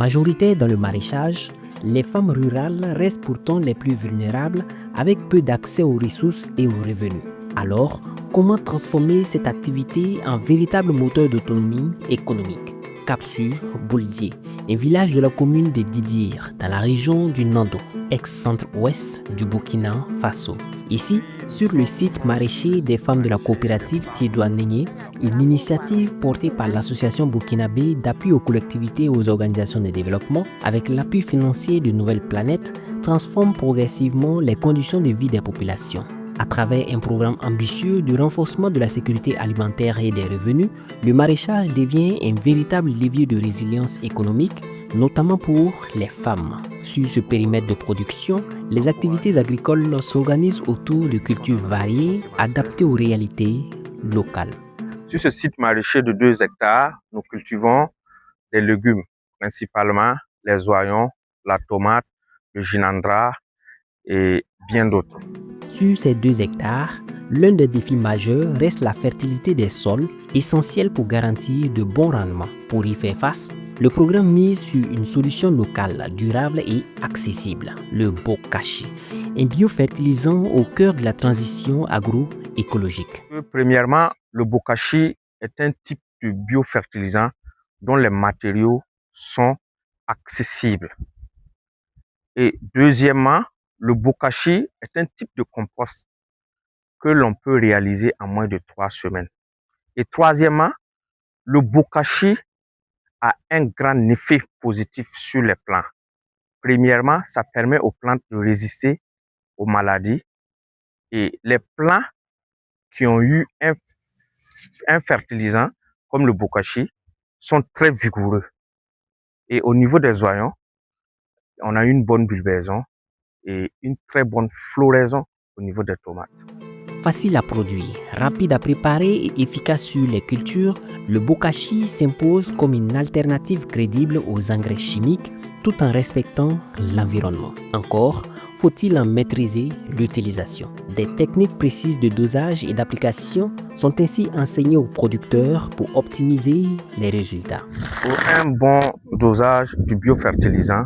Majoritaires dans le maraîchage, les femmes rurales restent pourtant les plus vulnérables avec peu d'accès aux ressources et aux revenus. Alors, comment transformer cette activité en véritable moteur d'autonomie économique? Cap sur Bouldier, un village de la commune de Didir, dans la région du Nando, ex-centre-ouest du Burkina Faso. Ici, sur le site maraîcher des femmes de la coopérative Tiedouanigné, une initiative portée par l'association burkinabé d'appui aux collectivités et aux organisations de développement, avec l'appui financier de Nouvelle Planète, transforme progressivement les conditions de vie des populations. À travers un programme ambitieux de renforcement de la sécurité alimentaire et des revenus, le maraîchage devient un véritable levier de résilience économique, notamment pour les femmes. Sur ce périmètre de production, les activités agricoles s'organisent autour de cultures variées, adaptées aux réalités locales. Sur ce site maraîcher de 2 hectares, nous cultivons des légumes, principalement les oignons, la tomate, le ginandra et bien d'autres. Sur ces 2 hectares, l'un des défis majeurs reste la fertilité des sols, essentielle pour garantir de bons rendements. Pour y faire face, le programme mise sur une solution locale, durable et accessible, le bokashi, un biofertilisant au cœur de la transition agroécologique. Premièrement, le bokashi est un type de biofertilisant dont les matériaux sont accessibles. Et deuxièmement, le bokashi est un type de compost que l'on peut réaliser en moins de 3 semaines. Et troisièmement, le bokashi a un grand effet positif sur les plants. Premièrement, ça permet aux plantes de résister aux maladies. Et les plants qui ont eu un fertilisant comme le bokashi sont très vigoureux. Et au niveau des oignons, on a une bonne bulbaison et une très bonne floraison au niveau des tomates. Facile à produire, rapide à préparer et efficace sur les cultures, le bokashi s'impose comme une alternative crédible aux engrais chimiques tout en respectant l'environnement. Encore, faut-il en maîtriser l'utilisation. Des techniques précises de dosage et d'application sont ainsi enseignées aux producteurs pour optimiser les résultats. Pour un bon dosage du biofertilisant,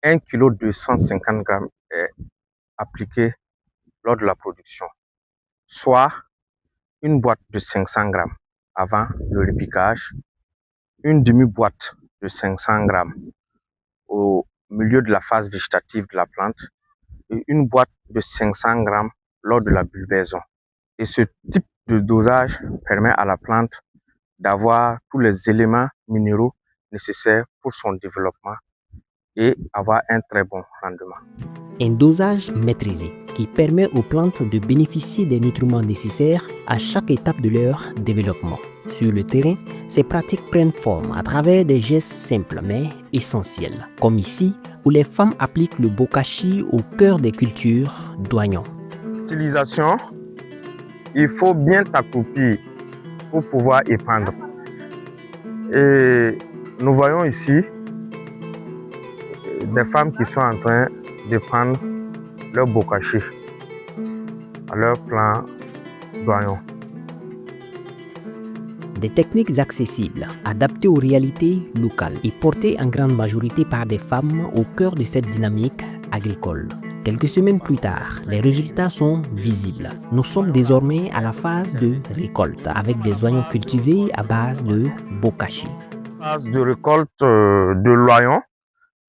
1 kg 250 g est appliqué lors de la production, soit une boîte de 500 g avant le repiquage, une demi-boîte de 500 g au milieu de la phase végétative de la plante et une boîte de 500 g lors de la bulbaison. Et ce type de dosage permet à la plante d'avoir tous les éléments minéraux nécessaires pour son développement et avoir un très bon rendement. Un dosage maîtrisé qui permet aux plantes de bénéficier des nutriments nécessaires à chaque étape de leur développement. Sur le terrain, ces pratiques prennent forme à travers des gestes simples mais essentiels, comme ici où les femmes appliquent le bokashi au cœur des cultures d'oignons. Utilisation, il faut bien t'accroupir pour pouvoir épandre. Et nous voyons ici des femmes qui sont en train de prendre leur bokashi à leur plan d'oignon. Des techniques accessibles, adaptées aux réalités locales et portées en grande majorité par des femmes au cœur de cette dynamique agricole. Quelques semaines plus tard, les résultats sont visibles. Nous sommes désormais à la phase de récolte avec des oignons cultivés à base de bokashi. Phase de récolte de l'oignon,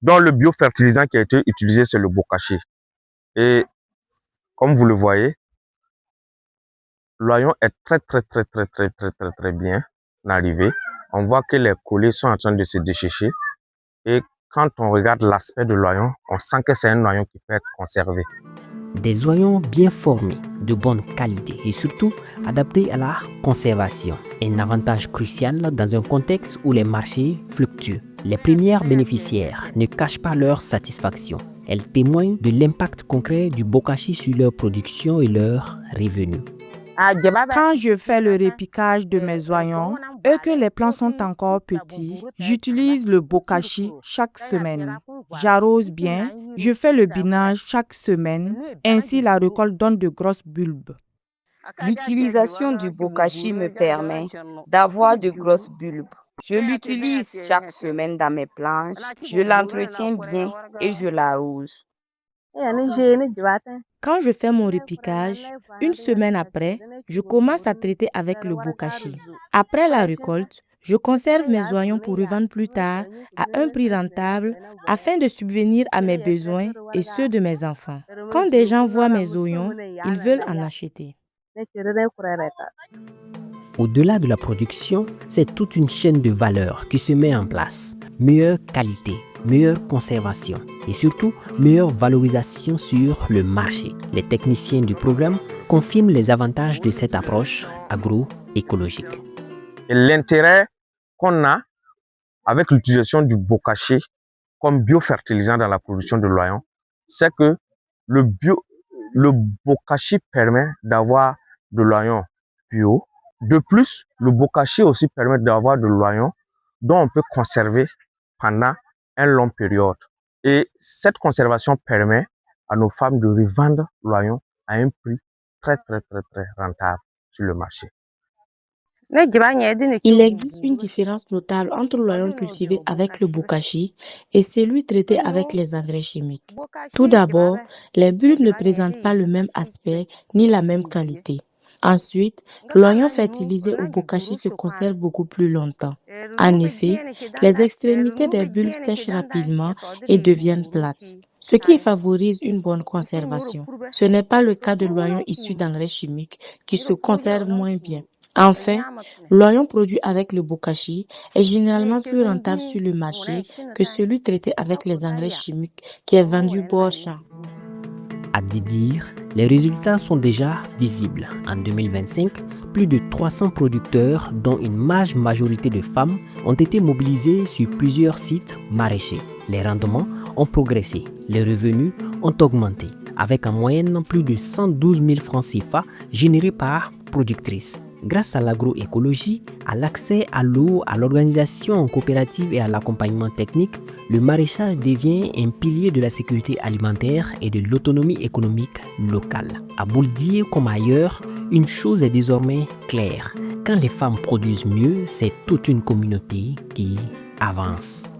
dont le biofertilisant qui a été utilisé, c'est le bokashi. Et comme vous le voyez, l'oignon est très bien arrivé. On voit que les collets sont en train de se déchirer. Et quand on regarde l'aspect de l'oignon, on sent que c'est un oignon qui peut être conservé. Des oignons bien formés, de bonne qualité et surtout adaptés à la conservation. Un avantage crucial dans un contexte où les marchés fluctuent. Les premières bénéficiaires ne cachent pas leur satisfaction. Elles témoignent de l'impact concret du bokashi sur leur production et leurs revenus. Quand je fais le repiquage de mes oignons et que les plants sont encore petits, j'utilise le bokashi chaque semaine. J'arrose bien, je fais le binage chaque semaine, ainsi la récolte donne de grosses bulbes. L'utilisation du bokashi me permet d'avoir de grosses bulbes. Je l'utilise chaque semaine dans mes planches, je l'entretiens bien et je l'arrose. Quand je fais mon repiquage, une semaine après, je commence à traiter avec le bokashi. Après la récolte, je conserve mes oignons pour revendre plus tard à un prix rentable afin de subvenir à mes besoins et ceux de mes enfants. Quand des gens voient mes oignons, ils veulent en acheter. Au-delà de la production, c'est toute une chaîne de valeur qui se met en place. Meilleure qualité, meilleure conservation et surtout meilleure valorisation sur le marché. Les techniciens du programme confirment les avantages de cette approche agroécologique. Et l'intérêt qu'on a avec l'utilisation du bokashi comme biofertilisant dans la production de l'oignon, c'est que le bokashi permet d'avoir de l'oignon bio. De plus, le bokashi aussi permet d'avoir de l'oignon dont on peut conserver pendant une longue période. Et cette conservation permet à nos femmes de revendre l'oignon à un prix très rentable sur le marché. Il existe une différence notable entre l'oignon cultivé avec le bokashi et celui traité avec les engrais chimiques. Tout d'abord, les bulbes ne présentent pas le même aspect ni la même qualité. Ensuite, l'oignon fertilisé au bokashi se conserve beaucoup plus longtemps. En effet, les extrémités des bulbes sèchent rapidement et deviennent plates, ce qui favorise une bonne conservation. Ce n'est pas le cas de l'oignon issu d'engrais chimiques qui se conserve moins bien. Enfin, l'oignon produit avec le bokashi est généralement plus rentable sur le marché que celui traité avec les engrais chimiques qui est vendu bord champ. À dire, les résultats sont déjà visibles. En 2025, plus de 300 producteurs, dont une large majorité de femmes, ont été mobilisés sur plusieurs sites maraîchers. Les rendements ont progressé, les revenus ont augmenté, avec en moyenne plus de 112 000 francs CFA générés par productrice. Grâce à l'agroécologie, à l'accès à l'eau, à l'organisation en coopérative et à l'accompagnement technique, le maraîchage devient un pilier de la sécurité alimentaire et de l'autonomie économique locale. À Bouldier comme ailleurs, une chose est désormais claire. Quand les femmes produisent mieux, c'est toute une communauté qui avance.